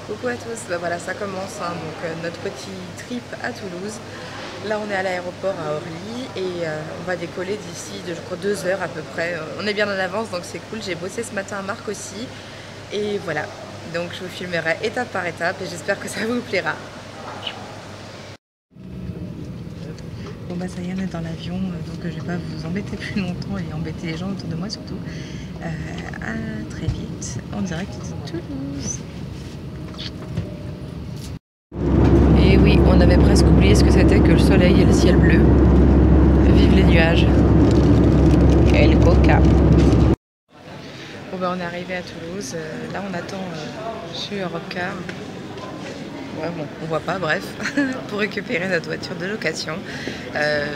Coucou à tous, bah voilà ça commence hein, donc notre petit trip à Toulouse. Là on est à l'aéroport à Orly et on va décoller d'ici je crois 2 heures à peu près. On est bien en avance donc c'est cool, j'ai bossé ce matin à Marc aussi. Et voilà, donc je vous filmerai étape par étape et j'espère que ça vous plaira. Bon bah ça y est, on est dans l'avion, donc je vais pas vous embêter plus longtemps et embêter les gens autour de moi surtout. À très vite, en direct de Toulouse. Et oui, on avait presque oublié ce que c'était que le soleil et le ciel bleu. Vive les nuages. Et le coca. Bon bah on est arrivé à Toulouse. Là on attend chez Europcar. Ouais, bon, on voit pas, bref, pour récupérer notre voiture de location.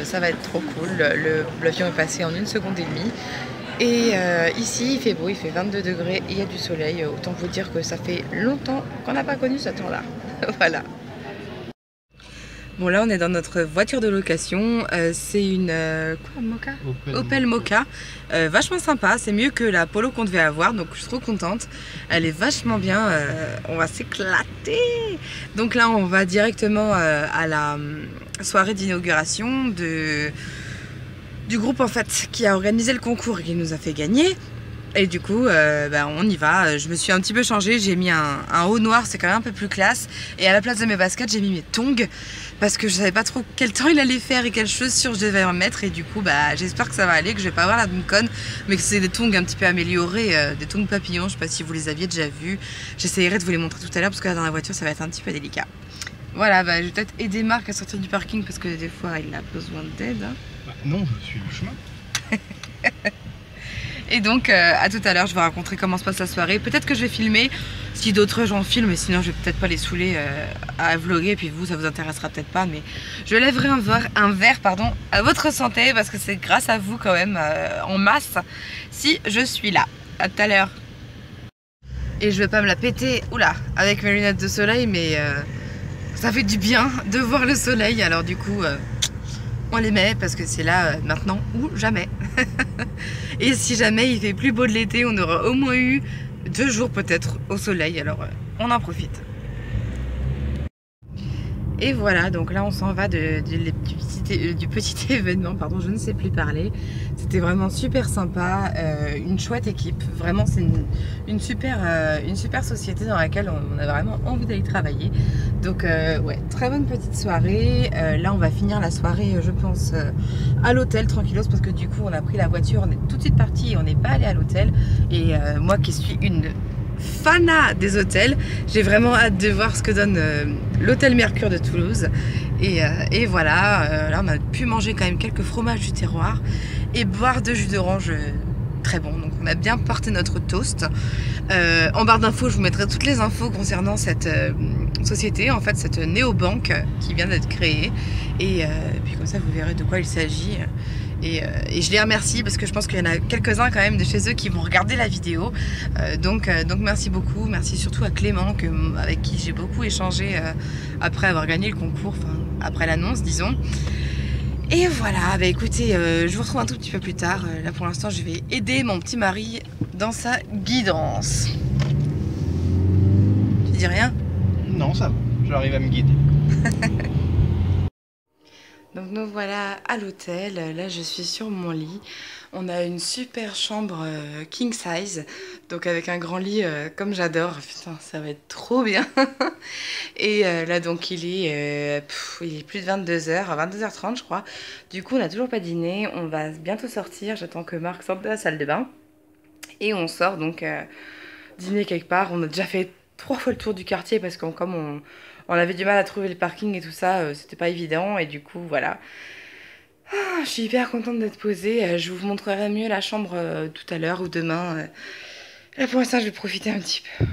Ça va être trop cool. L'avion est passé en 1 seconde et demie. Et ici, il fait beau, il fait 22 degrés, il y a du soleil. Autant vous dire que ça fait longtemps qu'on n'a pas connu ce temps-là. Voilà. Bon, là, on est dans notre voiture de location. C'est une quoi, Moka Opel Moka. Vachement sympa. C'est mieux que la Polo qu'on devait avoir. Donc, je suis trop contente. Elle est vachement bien. On va s'éclater. Donc là, on va directement à la soirée d'inauguration du groupe en fait qui a organisé le concours et qui nous a fait gagner. Et du coup, on y va. Je me suis un petit peu changée. J'ai mis un haut noir, c'est quand même un peu plus classe. Et à la place de mes baskets, j'ai mis mes tongs. Parce que je savais pas trop quel temps il allait faire et quelles chaussures je devais remettre. Et du coup, j'espère que ça va aller, que je vais pas avoir la même conne. Mais que c'est des tongs un petit peu améliorés, des tongs papillons. Je sais pas si vous les aviez déjà vus. J'essayerai de vous les montrer tout à l'heure parce que là, dans la voiture, ça va être un petit peu délicat. Voilà, je vais peut-être aider Marc à sortir du parking parce que des fois, il a besoin d'aide. Hein. Non, je suis le chemin. Et donc à tout à l'heure, je vais raconter comment se passe la soirée. Peut-être que je vais filmer si d'autres gens filment, sinon je vais peut-être pas les saouler à vlogger. Et puis vous, ça vous intéressera peut-être pas, mais je lèverai un verre à votre santé parce que c'est grâce à vous quand même en masse si je suis là. À tout à l'heure. Et je vais pas me la péter, oula, avec mes lunettes de soleil, mais ça fait du bien de voir le soleil. Alors du coup, on les met parce que c'est là maintenant ou jamais. Et si jamais il fait plus beau de l'été, on aura au moins eu 2 jours peut-être au soleil, alors on en profite. Et voilà, donc là on s'en va du petit événement, pardon, je ne sais plus parler. C'était vraiment super sympa, une chouette équipe, vraiment c'est une super société dans laquelle on a vraiment envie d'aller travailler. Donc ouais, très bonne petite soirée. Là on va finir la soirée, je pense, à l'hôtel tranquillos parce que du coup on a pris la voiture, on est tout de suite parti et on n'est pas allé à l'hôtel. Et moi qui suis une fanat des hôtels, j'ai vraiment hâte de voir ce que donne l'hôtel Mercure de Toulouse. Et voilà, là on a pu manger quand même quelques fromages du terroir et boire de jus d'orange très bon. Donc on a bien porté notre toast. En barre d'infos, je vous mettrai toutes les infos concernant cette société, en fait cette néobanque qui vient d'être créée. Et puis comme ça vous verrez de quoi il s'agit. Et je les remercie parce que je pense qu'il y en a quelques-uns quand même de chez eux qui vont regarder la vidéo. Donc merci beaucoup, merci surtout à Clément avec qui j'ai beaucoup échangé après avoir gagné le concours, enfin après l'annonce disons. Et voilà, écoutez, je vous retrouve un tout petit peu plus tard. Là pour l'instant je vais aider mon petit mari dans sa guidance. Tu dis rien? Non, ça va, j'arrive à me guider. Donc nous voilà à l'hôtel, là je suis sur mon lit. On a une super chambre king size, donc avec un grand lit comme j'adore. Putain, ça va être trop bien. Et là donc il est plus de 22h, 22h30 je crois. Du coup on n'a toujours pas dîné, on va bientôt sortir. J'attends que Marc sorte de la salle de bain. Et on sort donc dîner quelque part. On a déjà fait 3 fois le tour du quartier parce que comme on avait du mal à trouver le parking et tout ça, c'était pas évident. Et du coup, voilà. Je suis hyper contente d'être posée. Je vous montrerai mieux la chambre tout à l'heure ou demain. Là, pour l'instant, je vais profiter un petit peu.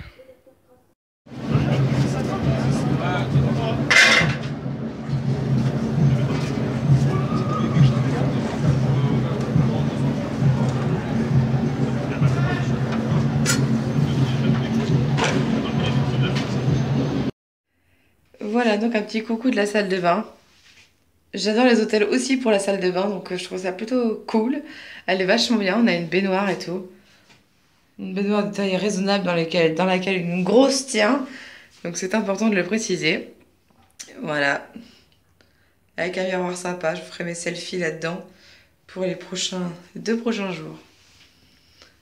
Voilà, donc un petit coucou de la salle de bain. J'adore les hôtels aussi pour la salle de bain, donc je trouve ça plutôt cool. Elle est vachement bien, on a une baignoire et tout. Une baignoire de taille raisonnable dans laquelle une grosse tient. Donc c'est important de le préciser. Voilà. Avec un miroir sympa, je ferai mes selfies là-dedans pour les 2 prochains jours.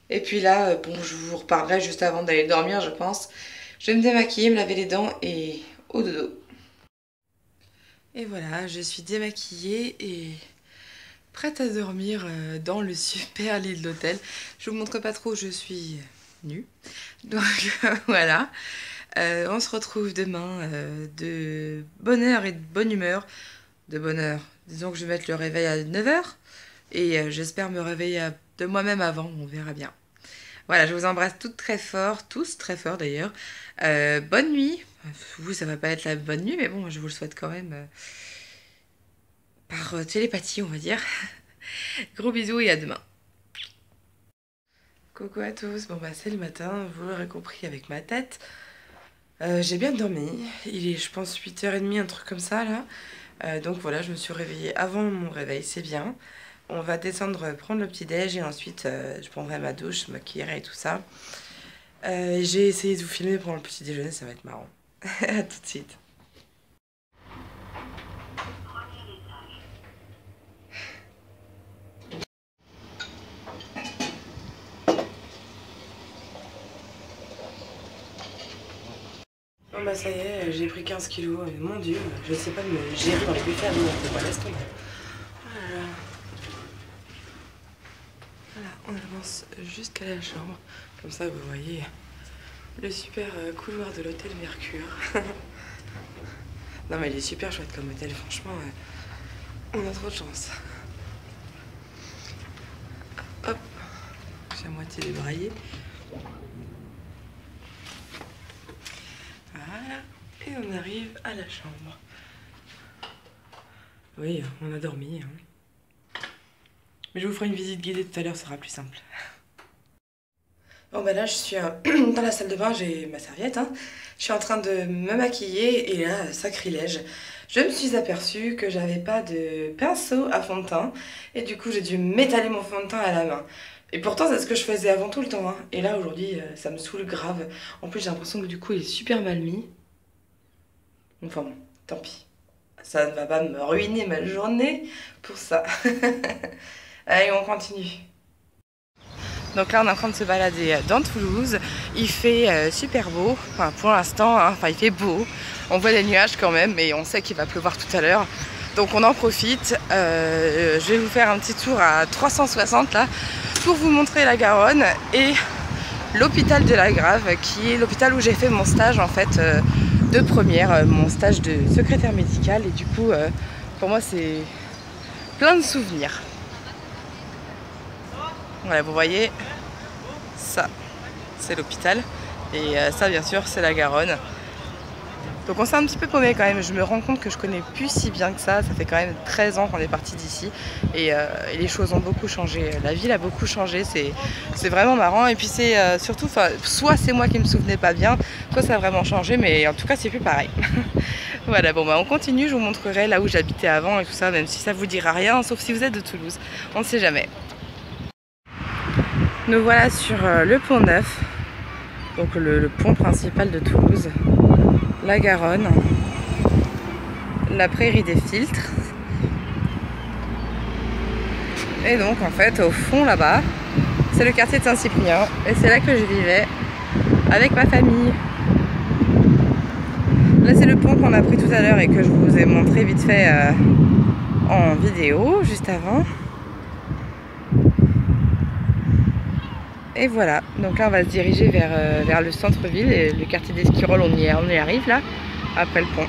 Et puis là, bon, je vous reparlerai juste avant d'aller dormir, je pense. Je vais me démaquiller, me laver les dents et au dodo. Et voilà, je suis démaquillée et prête à dormir dans le super lit de l'hôtel. Je vous montre pas trop, je suis nue. Donc voilà. On se retrouve demain de bonne heure et de bonne humeur. De bonne heure. Disons que je vais mettre le réveil à 9 h. Et j'espère me réveiller de moi-même avant, on verra bien. Voilà, je vous embrasse toutes très fort, tous très fort d'ailleurs. Bonne nuit. Vous, ça va pas être la bonne nuit, mais bon, je vous le souhaite quand même par télépathie, on va dire. Gros bisous et à demain. Coucou à tous, bon bah c'est le matin, vous l'aurez compris avec ma tête. J'ai bien dormi, il est je pense 8h30, un truc comme ça là. Donc voilà, je me suis réveillée avant mon réveil, c'est bien. On va descendre prendre le petit déj et ensuite je prendrai ma douche, je me maquillerai et tout ça. J'ai essayé de vous filmer pendant le petit déjeuner, ça va être marrant. A tout de suite. Bon bah ça y est, j'ai pris 15 kilos, mon dieu, je sais pas me gérer dans les buffets alimentaires, voilà, laisse tomber. Voilà. Voilà, on avance jusqu'à la chambre, comme ça vous voyez le super couloir de l'hôtel Mercure. Non mais il est super chouette comme hôtel, franchement, on a trop de chance. Hop, j'ai à moitié débraillé. Voilà, et on arrive à la chambre. Oui, on a dormi. Hein. Mais je vous ferai une visite guidée tout à l'heure, ça sera plus simple. Bon bah là je suis dans la salle de bain, j'ai ma serviette. Hein. Je suis en train de me maquiller et là, sacrilège, je me suis aperçue que j'avais pas de pinceau à fond de teint. Et du coup j'ai dû m'étaler mon fond de teint à la main. Et pourtant c'est ce que je faisais avant tout le temps. Hein. Et là aujourd'hui ça me saoule grave. En plus j'ai l'impression que du coup il est super mal mis. Enfin bon, tant pis. Ça ne va pas me ruiner ma journée pour ça. Allez, on continue. Donc là on est en train de se balader dans Toulouse, il fait super beau, enfin pour l'instant, hein, enfin il fait beau, on voit les nuages quand même mais on sait qu'il va pleuvoir tout à l'heure, donc on en profite. Je vais vous faire un petit tour à 360 là pour vous montrer la Garonne et l'hôpital de la Grave qui est l'hôpital où j'ai fait mon stage en fait de première, mon stage de secrétaire médicale et du coup pour moi c'est plein de souvenirs. Voilà, vous voyez, ça, c'est l'hôpital. Et ça, bien sûr, c'est la Garonne. Donc on s'est un petit peu paumé quand même. Je me rends compte que je connais plus si bien que ça. Ça fait quand même 13 ans qu'on est parti d'ici. Et les choses ont beaucoup changé. La ville a beaucoup changé. C'est vraiment marrant. Et puis c'est surtout, soit c'est moi qui me souvenais pas bien, soit ça a vraiment changé. Mais en tout cas, c'est plus pareil. Voilà, bon bah on continue. Je vous montrerai là où j'habitais avant et tout ça. Même si ça vous dira rien, sauf si vous êtes de Toulouse. On ne sait jamais. Nous voilà sur le pont Neuf, donc le pont principal de Toulouse, la Garonne, la prairie des Filtres. Et donc en fait au fond là-bas, c'est le quartier de Saint-Cyprien et c'est là que je vivais avec ma famille. Là c'est le pont qu'on a pris tout à l'heure et que je vous ai montré vite fait en vidéo juste avant. Et voilà, donc là on va se diriger vers le centre-ville et le quartier d'Esquirol, on y arrive là, après le pont.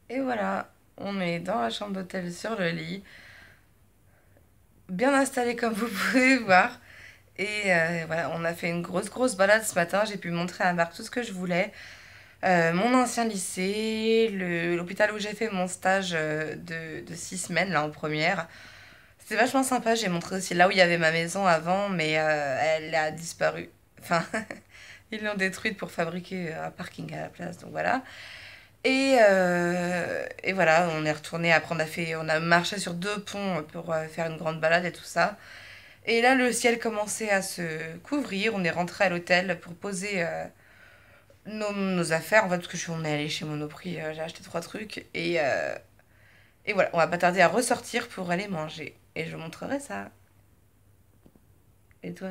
Et voilà, on est dans la chambre d'hôtel sur le lit, bien installé comme vous pouvez voir. Et voilà, on a fait une grosse balade ce matin, j'ai pu montrer à Marc tout ce que je voulais. Mon ancien lycée, l'hôpital où j'ai fait mon stage de 6 semaines là en première. C'était vachement sympa, j'ai montré aussi là où il y avait ma maison avant, mais elle a disparu. Enfin, ils l'ont détruite pour fabriquer un parking à la place, donc voilà. Et voilà, on est retourné, après on a marché sur 2 ponts pour faire une grande balade et tout ça. Et là, le ciel commençait à se couvrir, on est rentré à l'hôtel pour poser nos affaires, en fait, parce que on est allé chez Monoprix, j'ai acheté 3 trucs. Et voilà, on va pas tarder à ressortir pour aller manger. Et je vous montrerai ça. Et toi?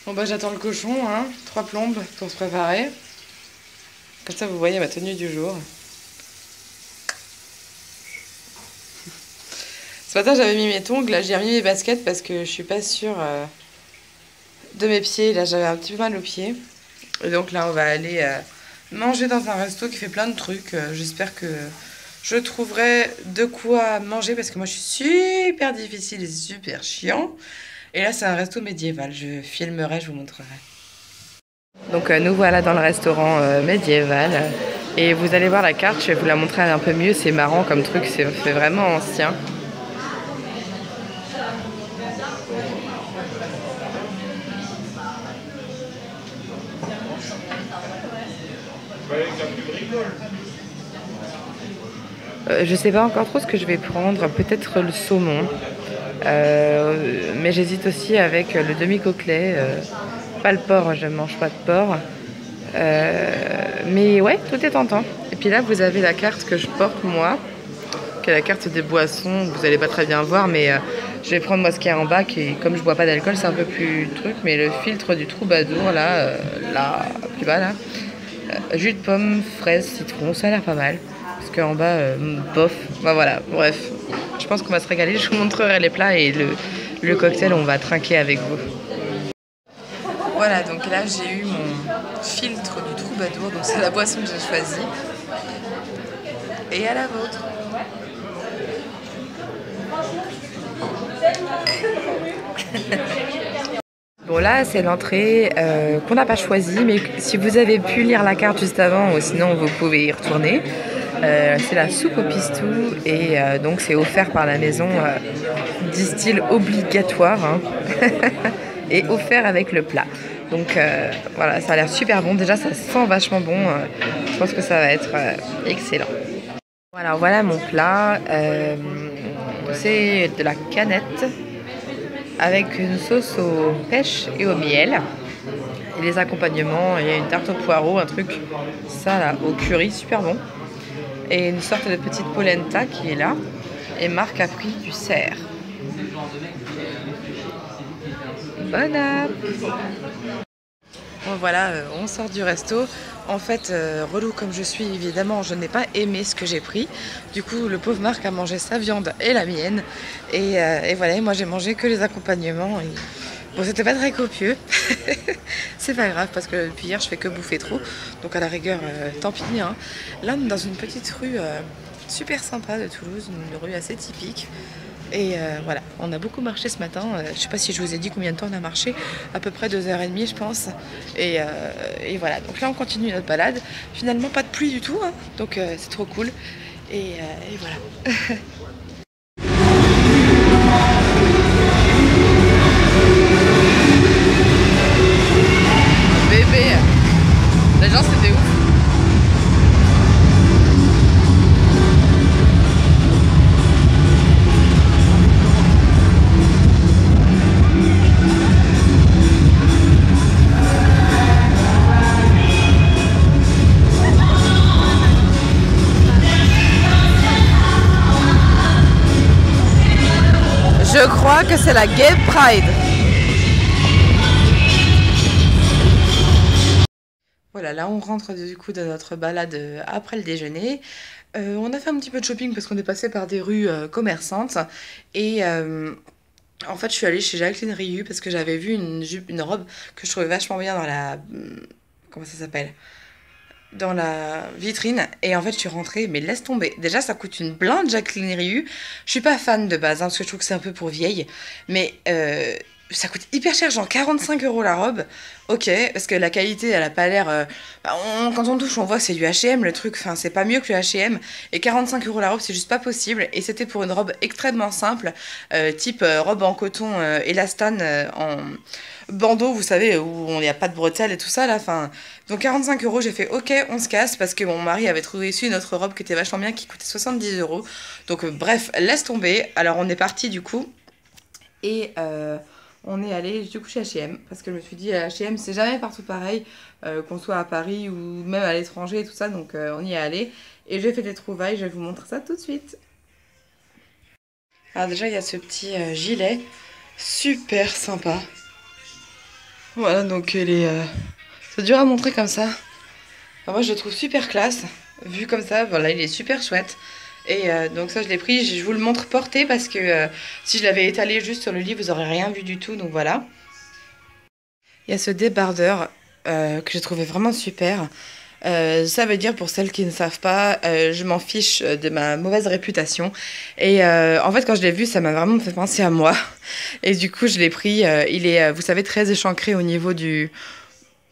Bon bah j'attends le cochon, hein, 3 plombes pour se préparer. Comme ça vous voyez ma tenue du jour. Ce matin j'avais mis mes tongs, là j'ai remis mes baskets parce que je suis pas sûre de mes pieds. Là j'avais un petit peu mal aux pieds. Et donc là on va aller manger dans un resto qui fait plein de trucs. J'espère que je trouverai de quoi manger parce que moi je suis super difficile et super chiant. Et là c'est un resto médiéval, je filmerai, je vous montrerai. Donc nous voilà dans le restaurant médiéval et vous allez voir la carte, je vais vous la montrer un peu mieux, c'est marrant comme truc, c'est vraiment ancien. Je sais pas encore trop ce que je vais prendre, peut-être le saumon, mais j'hésite aussi avec le demi-coquelet, pas le porc, je mange pas de porc, mais ouais, tout est tentant. Et puis là vous avez la carte que je porte moi, qui est la carte des boissons, vous allez pas très bien voir, mais je vais prendre moi ce qu'il y a en bas, qui comme je bois pas d'alcool c'est un peu plus truc, mais le filtre du troubadour là, là, plus bas là, jus de pomme, fraise, citron, ça a l'air pas mal. Parce qu'en bas, bof, bah voilà, bref. Je pense qu'on va se régaler, je vous montrerai les plats et le cocktail, on va trinquer avec vous. Voilà, donc là j'ai eu mon filtre du troubadour, donc c'est la boisson que j'ai choisie. Et à la vôtre. Bon là c'est l'entrée qu'on n'a pas choisie, mais si vous avez pu lire la carte juste avant, ou sinon vous pouvez y retourner. C'est la soupe au pistou et donc c'est offert par la maison, disent-ils obligatoire, hein. Et offert avec le plat. Donc voilà, ça a l'air super bon, déjà ça sent vachement bon, je pense que ça va être excellent. Voilà mon plat, c'est de la canette avec une sauce aux pêches et au miel. Et les accompagnements, il y a une tarte au poireau, un truc, ça là, au curry, super bon. Et une sorte de petite polenta qui est là. Et Marc a pris du cerf. Bon app. Bon voilà, on sort du resto. En fait, relou comme je suis, évidemment, je n'ai pas aimé ce que j'ai pris. Du coup, le pauvre Marc a mangé sa viande et la mienne. Et voilà, moi j'ai mangé que les accompagnements. Et... bon, c'était pas très copieux. C'est pas grave parce que depuis hier, je fais que bouffer trop. Donc à la rigueur, tant pis. Hein. Là, on est dans une petite rue super sympa de Toulouse, une rue assez typique. Et voilà, on a beaucoup marché ce matin. Je sais pas si je vous ai dit combien de temps on a marché. À peu près 2h30 je pense. Et voilà, donc là on continue notre balade. Finalement pas de pluie du tout, hein, donc c'est trop cool. Et voilà. Bébé, les gens c'était ouf. Je crois que c'est la Gay Pride. Voilà, là on rentre du coup de notre balade après le déjeuner. On a fait un petit peu de shopping parce qu'on est passé par des rues commerçantes. Et en fait je suis allée chez Jacqueline Riu parce que j'avais vu une robe que je trouvais vachement bien dans la... comment ça s'appelle ? Dans la vitrine, et en fait je suis rentrée, mais laisse tomber, déjà ça coûte une blinde Jacqueline Riu, je suis pas fan de base, hein, parce que je trouve que c'est un peu pour vieille, mais ça coûte hyper cher, genre 45 € la robe, ok, parce que la qualité elle a pas l'air, quand on touche on voit que c'est du H&M le truc, enfin c'est pas mieux que le H&M, et 45 € la robe c'est juste pas possible, et c'était pour une robe extrêmement simple, type robe en coton élastane en bandeau, vous savez, où il n'y a pas de bretelles et tout ça là, enfin, donc 45 €, j'ai fait ok, on se casse, parce que mon mari avait trouvé ici une autre robe qui était vachement bien, qui coûtait 70 €, donc bref, laisse tomber. Alors on est parti du coup, et on est allé du coup chez H&M parce que je me suis dit H&M c'est jamais partout pareil, qu'on soit à Paris ou même à l'étranger et tout ça, donc on y est allé et j'ai fait des trouvailles, je vais vous montrer ça tout de suite. Alors déjà il y a ce petit gilet super sympa. Voilà, donc il est c'est dur à montrer comme ça. Alors moi je le trouve super classe, vu comme ça, voilà, il est super chouette. Et donc ça je l'ai pris, je vous le montre porté parce que si je l'avais étalé juste sur le lit vous aurez rien vu du tout, donc voilà. Il y a ce débardeur que j'ai trouvé vraiment super. Ça veut dire, pour celles qui ne savent pas, je m'en fiche de ma mauvaise réputation. Et en fait quand je l'ai vu ça m'a vraiment fait penser à moi. Et du coup je l'ai pris, il est, vous savez, très échancré au niveau du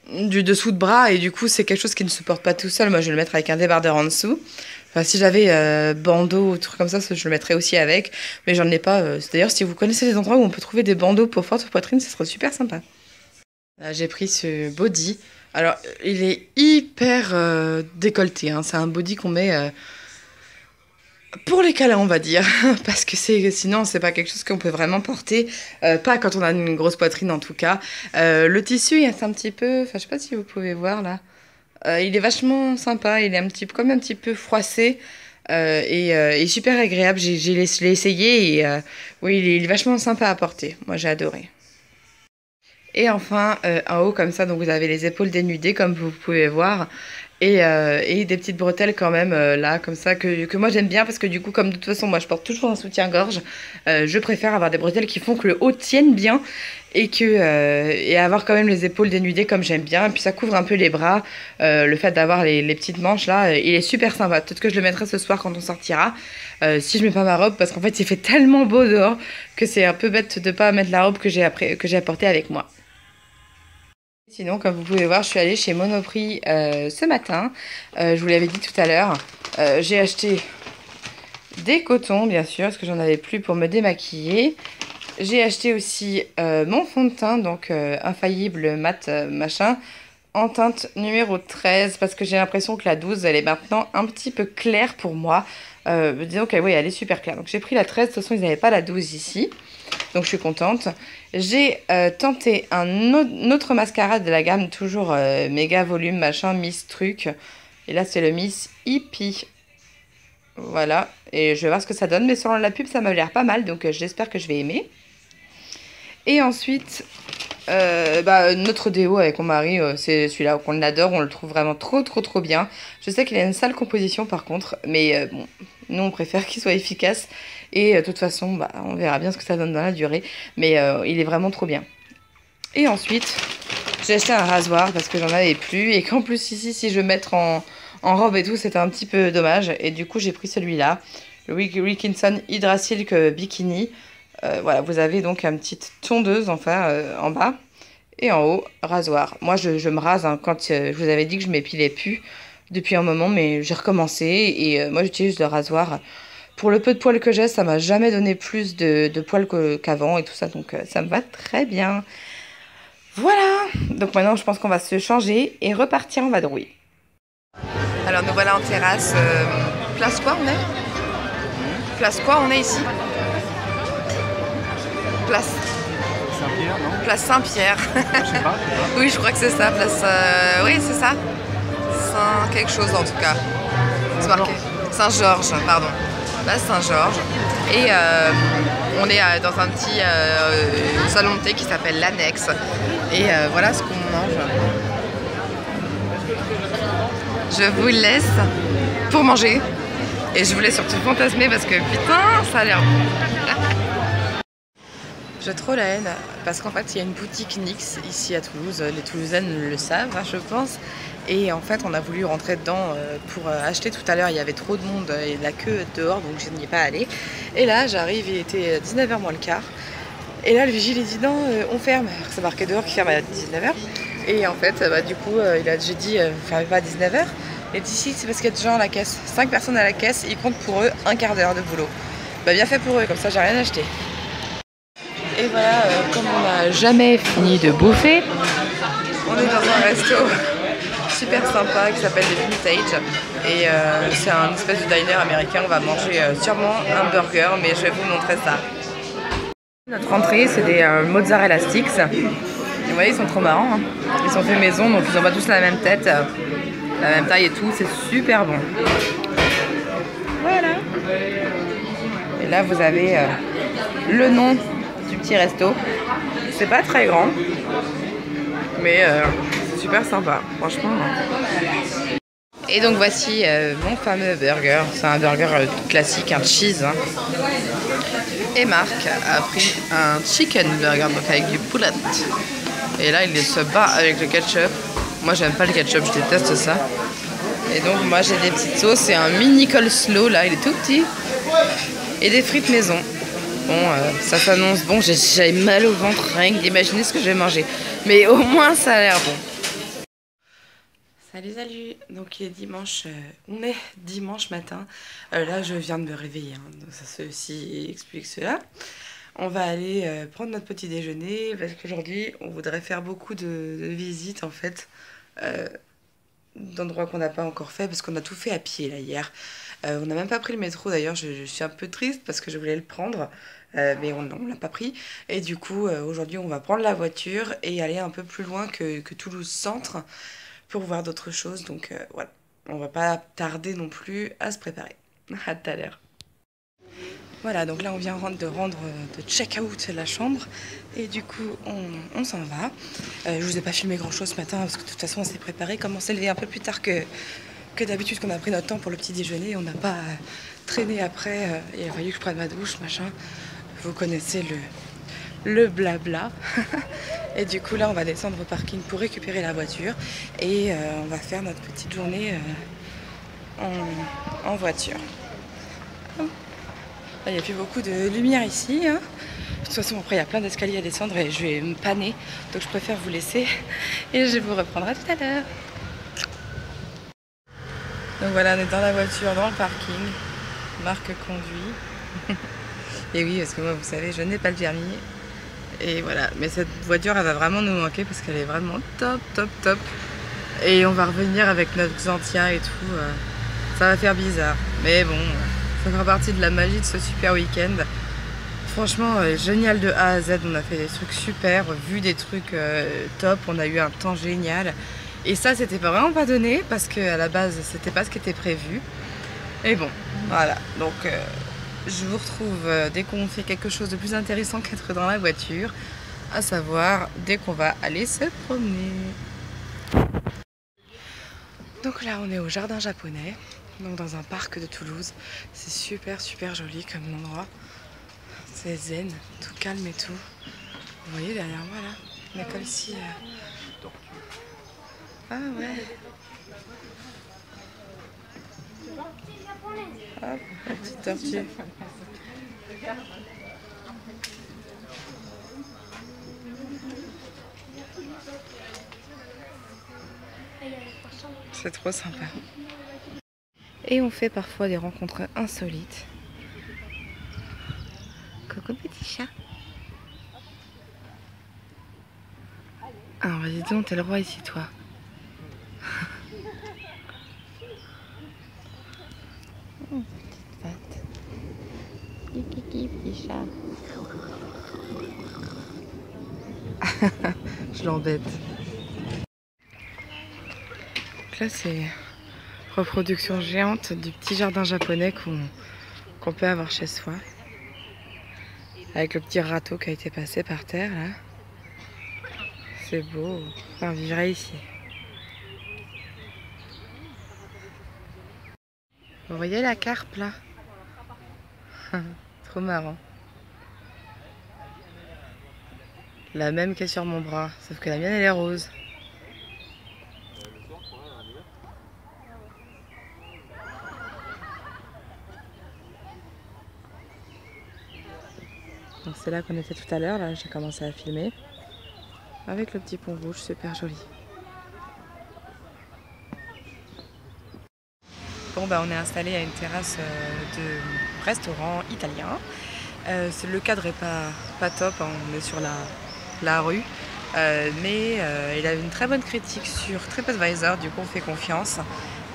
dessous de bras. Et du coup c'est quelque chose qui ne se porte pas tout seul, moi je vais le mettre avec un débardeur en dessous. Enfin, si j'avais bandeau ou trucs comme ça, je le mettrais aussi avec. Mais j'en ai pas. D'ailleurs, si vous connaissez des endroits où on peut trouver des bandeaux pour forte poitrine, ce serait super sympa. Là, j'ai pris ce body. Alors, il est hyper décolleté. Hein. C'est un body qu'on met pour les câlins, on va dire. Parce que sinon, c'est pas quelque chose qu'on peut vraiment porter. Pas quand on a une grosse poitrine, en tout cas. Le tissu, il est un petit peu... Enfin, je sais pas si vous pouvez voir, là. Il est vachement sympa, il est comme un petit peu froissé et super agréable. Je l'ai essayé et oui, il est vachement sympa à porter. Moi, j'ai adoré. Et enfin, en haut comme ça, donc vous avez les épaules dénudées comme vous pouvez voir. Et des petites bretelles quand même là comme ça que moi j'aime bien parce que du coup comme de toute façon moi je porte toujours un soutien-gorge, je préfère avoir des bretelles qui font que le haut tienne bien et avoir quand même les épaules dénudées comme j'aime bien, et puis ça couvre un peu les bras, le fait d'avoir les petites manches là, il est super sympa. Peut-être que je le mettrai ce soir quand on sortira, si je mets pas ma robe, parce qu'en fait il fait tellement beau dehors que c'est un peu bête de pas mettre la robe que j'ai apportée avec moi. Sinon, comme vous pouvez voir, je suis allée chez Monoprix ce matin. Je vous l'avais dit tout à l'heure. J'ai acheté des cotons, bien sûr, parce que j'en avais plus pour me démaquiller. J'ai acheté aussi mon fond de teint, donc infaillible mat machin, en teinte numéro 13, parce que j'ai l'impression que la 12, elle est maintenant un petit peu claire pour moi. Disons que oui, elle est super claire. Donc j'ai pris la 13, de toute façon, ils n'avaient pas la 12 ici. Donc je suis contente. J'ai tenté un autre mascara de la gamme, toujours méga volume, machin, Miss Truc. Et là c'est le Miss Hippie. Voilà. Et je vais voir ce que ça donne. Mais selon la pub ça m'a l'air pas mal. Donc j'espère que je vais aimer. Et ensuite, notre déo avec mon mari, c'est celui-là qu'on adore. On le trouve vraiment trop bien. Je sais qu'il a une sale composition par contre. Mais bon, nous on préfère qu'il soit efficace. Et de toute façon, on verra bien ce que ça donne dans la durée. Mais il est vraiment trop bien. Et ensuite, j'ai acheté un rasoir parce que j'en avais plus. Et qu'en plus ici, si je veux mettre en robe et tout, c'était un petit peu dommage. Et du coup, j'ai pris celui-là. Le Wilkinson Hydra Silk Bikini. Voilà, vous avez donc une petite tondeuse enfin en bas. Et en haut, rasoir. Moi, je me rase hein, quand je vous avais dit que je m'épilais plus depuis un moment. Mais j'ai recommencé. Et moi, j'utilise le rasoir. Pour le peu de poils que j'ai, ça m'a jamais donné plus de poils qu'avant et tout ça, donc ça me va très bien. Voilà, donc maintenant je pense qu'on va se changer et repartir en vadrouille. Alors nous voilà en terrasse, place quoi on est? Place quoi on est ici? Place Saint-Pierre, non? Place Saint-Pierre. Je sais pas. Oui, je crois que c'est ça, place... oui, c'est ça. Saint quelque chose en tout cas. C'est marqué. Saint-Georges, pardon. Là, Saint-Georges. Et on est dans un petit salon de thé qui s'appelle l'Annexe. Et voilà ce qu'on mange. Je vous laisse pour manger. Et je voulais surtout fantasmer parce que putain, ça a l'air bon. J'ai trop la haine parce qu'en fait il y a une boutique NYX ici à Toulouse. Les Toulousaines le savent, je pense. Et en fait, on a voulu rentrer dedans pour acheter tout à l'heure. Il y avait trop de monde et de la queue dehors, donc je n'y ai pas allé. Et là, j'arrive, il était 19h moins le quart. Et là, le vigile, il dit non, on ferme. C'est marqué dehors qu'il ferme à 19h. Et en fait, du coup, j'ai dit, fermez pas à 19h. Et d'ici, c'est parce qu'il y a des gens à la caisse. 5 personnes à la caisse, ils comptent pour eux un quart d'heure de boulot. Bien fait pour eux, comme ça, j'ai rien acheté. Et voilà, comme on n'a jamais fini de bouffer, on est dans un resto super sympa qui s'appelle The Vintage et c'est un espèce de diner américain. On va manger sûrement un burger, mais je vais vous montrer ça. Notre entrée, c'est des mozzarella sticks. Et vous voyez, ils sont trop marrants. Hein. Ils sont faits maison, donc ils ont pas tous la même tête, la même taille et tout. C'est super bon. Voilà. Et là, vous avez le nom du petit resto. C'est pas très grand, mais c'est super sympa, franchement. Et donc voici mon fameux burger. C'est un burger classique, un cheese. Hein. Et Marc a pris un chicken burger, donc avec du poulet. Et là, il se bat avec le ketchup. Moi, j'aime pas le ketchup, je déteste ça. Et donc, moi, j'ai des petites sauces et un mini coleslaw, là, il est tout petit. Et des frites maison. Bon, ça s'annonce bon. J'ai mal au ventre, rien que d'imaginer ce que je vais manger. Mais au moins, ça a l'air bon. Salut. Donc, il est dimanche. On est dimanche matin. Là, je viens de me réveiller. Hein, donc, ça ceci explique cela. On va aller prendre notre petit déjeuner parce qu'aujourd'hui, on voudrait faire beaucoup de visites en fait. D'endroits qu'on n'a pas encore fait parce qu'on a tout fait à pied là hier. On n'a même pas pris le métro d'ailleurs, je suis un peu triste parce que je voulais le prendre, mais on l'a pas pris. Et du coup, aujourd'hui, on va prendre la voiture et aller un peu plus loin que Toulouse Centre pour voir d'autres choses. Donc voilà, on va pas tarder non plus à se préparer. À tout à l'heure. Voilà, donc là on vient de check-out la chambre et du coup on s'en va. Je vous ai pas filmé grand chose ce matin parce que de toute façon on s'est préparé. Comme on s'est levé un peu plus tard que d'habitude, qu'on a pris notre temps pour le petit déjeuner, on n'a pas traîné après. Il a fallu que je prenne ma douche, machin. Vous connaissez le blabla. Et du coup là on va descendre au parking pour récupérer la voiture et on va faire notre petite journée en voiture. Il n'y a plus beaucoup de lumière ici. Hein. De toute façon, après, il y a plein d'escaliers à descendre et je vais me panner. Donc, je préfère vous laisser et je vous reprendrai tout à l'heure. Donc voilà, on est dans la voiture, dans le parking. Marc conduit. Et oui, parce que moi, vous savez, je n'ai pas le permis. Et voilà, mais cette voiture, elle va vraiment nous manquer parce qu'elle est vraiment top. Et on va revenir avec notre Xantia et tout. Ça va faire bizarre. Mais bon... Ça fera partie de la magie de ce super week-end. Franchement, génial de A à Z. On a fait des trucs super, vu des trucs top. On a eu un temps génial. Et ça, c'était vraiment pas donné parce qu'à la base, c'était pas ce qui était prévu. Et bon, voilà. Donc, je vous retrouve dès qu'on fait quelque chose de plus intéressant qu'être dans la voiture. À savoir, dès qu'on va aller se promener. Donc là, on est au jardin japonais. Donc dans un parc de Toulouse, c'est super joli comme endroit. C'est zen, tout calme et tout. Vous voyez derrière moi là, on est comme si... Ah ouais. Hop, la petite tortue. C'est trop sympa. Et on fait parfois des rencontres insolites. Coucou petit chat. Alors dis donc, t'es le roi ici toi. Oh, petite patte. Kiki, petit chat. Je l'embête. Là c'est... reproduction géante du petit jardin japonais qu'on peut avoir chez soi. Avec le petit râteau qui a été passé par terre là. C'est beau. Enfin, on vivrait ici. Vous voyez la carpe là? Trop marrant. La même qu'est sur mon bras, sauf que la mienne elle est rose. Donc c'est là qu'on était tout à l'heure, là j'ai commencé à filmer. Avec le petit pont rouge, super joli. Bon bah on est installé à une terrasse de restaurant italien. Le cadre est pas top, hein. On est sur la rue. Mais il a une très bonne critique sur TripAdvisor, du coup on fait confiance.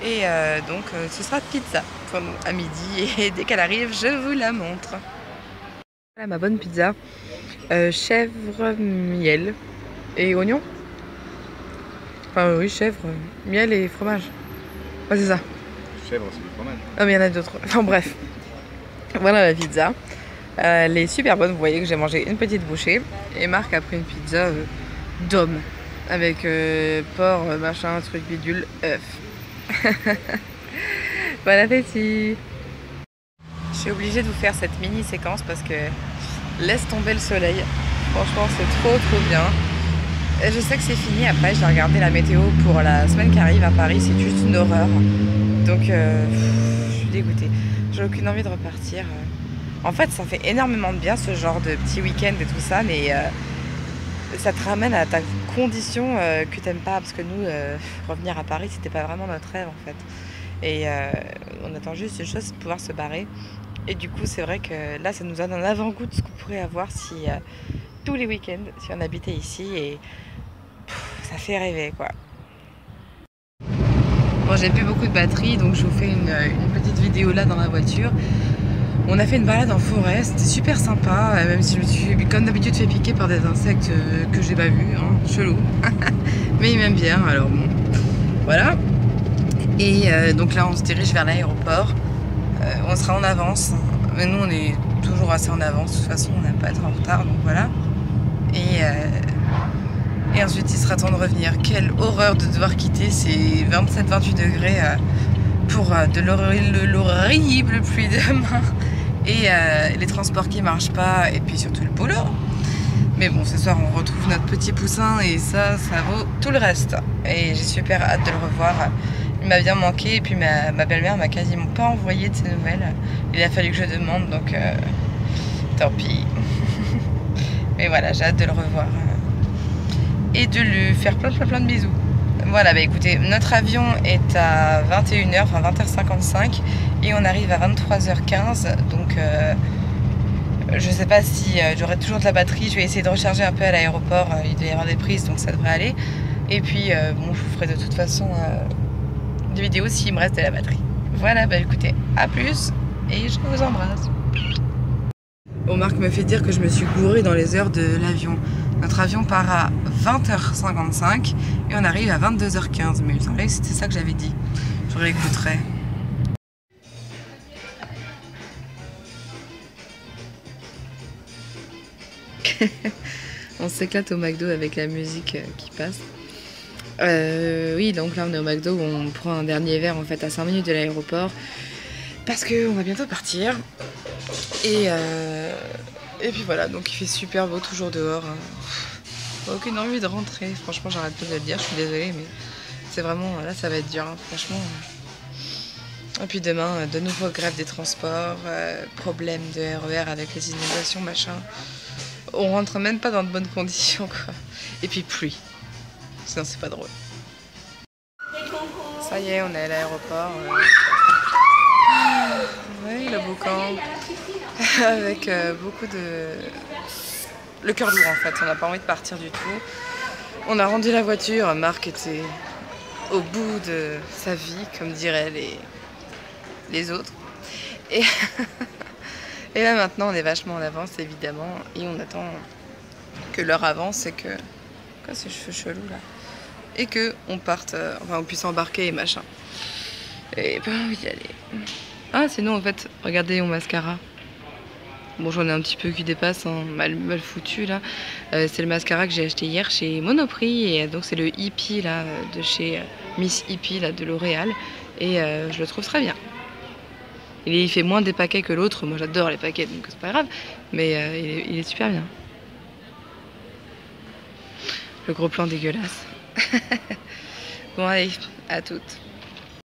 Et donc ce sera pizza pour nous à midi et dès qu'elle arrive je vous la montre. Voilà ma bonne pizza. chèvre, miel et oignon. Enfin oui, chèvre, miel et fromage. Ouais, c'est ça. Chèvre, c'est du fromage. Ah mais il y en a d'autres. Enfin bref. Voilà la pizza. Elle est super bonne, vous voyez que j'ai mangé une petite bouchée. Et Marc a pris une pizza d'homme. Avec porc, machin, truc bidule, œuf. Bon appétit. Je suis obligée de vous faire cette mini séquence parce que laisse tomber le soleil. Franchement c'est trop bien. Et je sais que c'est fini, après j'ai regardé la météo pour la semaine qui arrive à Paris, c'est juste une horreur. Donc je suis dégoûtée. J'ai aucune envie de repartir. En fait ça fait énormément de bien ce genre de petit week-end et tout ça, mais ça te ramène à ta condition que t'aimes pas, parce que nous, revenir à Paris, c'était pas vraiment notre rêve en fait. Et on attend juste une chose, c'est de pouvoir se barrer. Et du coup, c'est vrai que là, ça nous donne un avant-goût de ce qu'on pourrait avoir si tous les week-ends, si on habitait ici, et ça fait rêver quoi. Bon, j'ai plus beaucoup de batterie, donc je vous fais une petite vidéo là dans la voiture. On a fait une balade en forêt, c'était super sympa, même si je me suis comme d'habitude fait piquer par des insectes que j'ai pas vus, hein, chelou. Mais ils m'aiment bien, alors bon, voilà. Et donc là on se dirige vers l'aéroport, on sera en avance, mais nous on est toujours assez en avance, de toute façon on n'a pas être en retard, donc voilà. Et ensuite il sera temps de revenir. Quelle horreur de devoir quitter ces 27-28 degrés pour de l'horrible pluie demain. Et les transports qui marchent pas, et puis surtout le boulot. Mais bon, ce soir on retrouve notre petit poussin et ça vaut tout le reste. Et j'ai super hâte de le revoir. Il m'a bien manqué, et puis ma belle-mère m'a quasiment pas envoyé de ses nouvelles. Il a fallu que je demande, donc tant pis. Mais voilà, j'ai hâte de le revoir et de lui faire plein de bisous. Voilà, bah écoutez, notre avion est à 21h, enfin 20h55, et on arrive à 23h15, donc je sais pas si j'aurai toujours de la batterie. Je vais essayer de recharger un peu à l'aéroport, il doit y avoir des prises, donc ça devrait aller. Et puis bon, je vous ferai de toute façon des vidéos s'il me reste de la batterie. Voilà, bah écoutez, à plus, et je vous embrasse. Bon, Marc me fait dire que je me suis gourée dans les heures de l'avion. Notre avion part à 20h55 et on arrive à 22h15. Mais il me semblait que c'était ça que j'avais dit. Je réécouterai. On s'éclate au McDo avec la musique qui passe. Oui, donc là on est au McDo où on prend un dernier verre en fait à 5 minutes de l'aéroport. Parce qu'on va bientôt partir. Et puis voilà, donc il fait super beau, toujours dehors. Aucune envie de rentrer, franchement j'arrête pas de le dire, je suis désolée, mais c'est vraiment, là ça va être dur, hein, franchement. Et puis demain, de nouveau grève des transports, problème de RER avec les inondations, machin. On rentre même pas dans de bonnes conditions quoi. Et puis pluie, sinon c'est pas drôle. Ça y est, on est à l'aéroport. Oui, le boucan. Avec beaucoup de... Le cœur lourd en fait, on n'a pas envie de partir du tout. On a rendu la voiture, Marc était au bout de sa vie, comme diraient les autres. Et, et là maintenant on est vachement en avance évidemment, et on attend que l'heure avance et que... Quoi ces cheveux chelous là? Et que on parte, enfin on puisse embarquer et machin. Et pas envie d'y aller. Ah sinon en fait, regardez mon mascara. Bon, j'en ai un petit peu qui dépasse, hein, mal foutu là. C'est le mascara que j'ai acheté hier chez Monoprix, et donc c'est le Hippie là de chez Miss Hippie là de L'Oréal, et je le trouve très bien. Il fait moins des paquets que l'autre, moi j'adore les paquets donc c'est pas grave, mais il est super bien. Le gros plan dégueulasse. Bon allez, à toutes.